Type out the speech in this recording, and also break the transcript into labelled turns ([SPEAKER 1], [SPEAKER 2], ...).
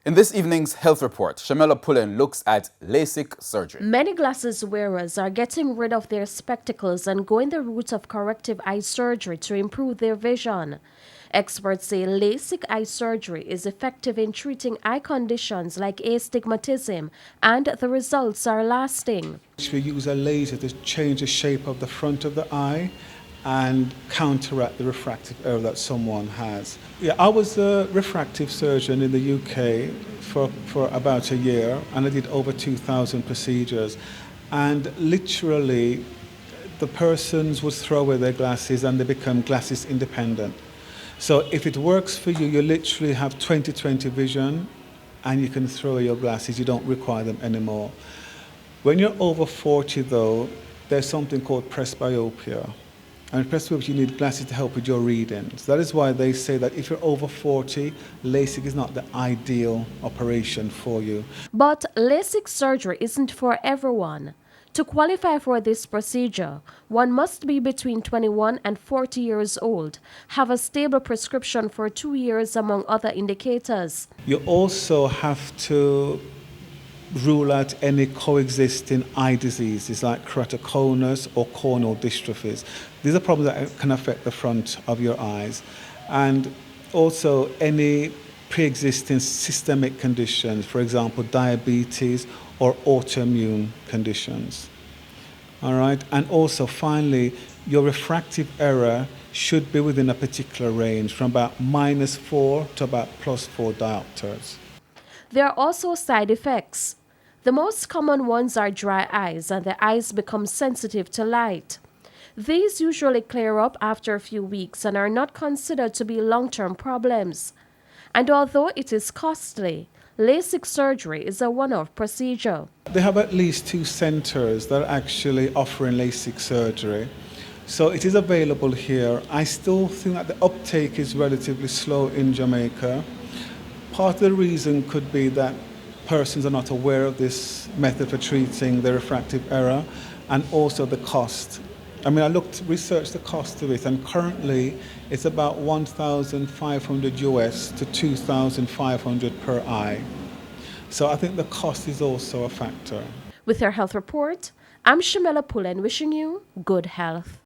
[SPEAKER 1] In this evening's health report, Shamela Pullen looks at LASIK surgery.
[SPEAKER 2] Many glasses wearers are getting rid of their spectacles and going the route of corrective eye surgery to improve their vision. Experts say LASIK eye surgery is effective in treating eye conditions like astigmatism, and the results are lasting.
[SPEAKER 3] We use a laser to change the shape of the front of the eye and counteract the refractive error that someone has. Yeah, I was a refractive surgeon in the UK for about a year, and I did over 2,000 procedures. And literally, the persons would throw away their glasses and they become glasses independent. So if it works for you, you literally have 20/20 vision and you can throw away your glasses, you don't require them anymore. When you're over 40 though, there's something called presbyopia. And in presbyopia, you need glasses to help with your reading. So that is why they say that if you're over 40, LASIK is not the ideal operation for you.
[SPEAKER 2] But LASIK surgery isn't for everyone. To qualify for this procedure, one must be between 21 and 40 years old, have a stable prescription for 2 years, among other indicators.
[SPEAKER 3] You also have to rule out any coexisting eye diseases like keratoconus or corneal dystrophies. These are problems that can affect the front of your eyes. And also any pre-existing systemic conditions, for example, diabetes or autoimmune conditions. All right, and also finally, your refractive error should be within a particular range from about -4 to about +4 diopters.
[SPEAKER 2] There are also side effects. The most common ones are dry eyes, and the eyes become sensitive to light. These usually clear up after a few weeks and are not considered to be long-term problems. And although it is costly, LASIK surgery is a one-off procedure.
[SPEAKER 3] They have at least 2 centers that are actually offering LASIK surgery. So it is available here. I still think that the uptake is relatively slow in Jamaica. Part of the reason could be that persons are not aware of this method for treating the refractive error, and also the cost. I mean, researched the cost of it, and currently it's about $1,500 US to $2,500 per eye. So I think the cost is also a factor.
[SPEAKER 2] With your health report, I'm Shamela Pullen wishing you good health.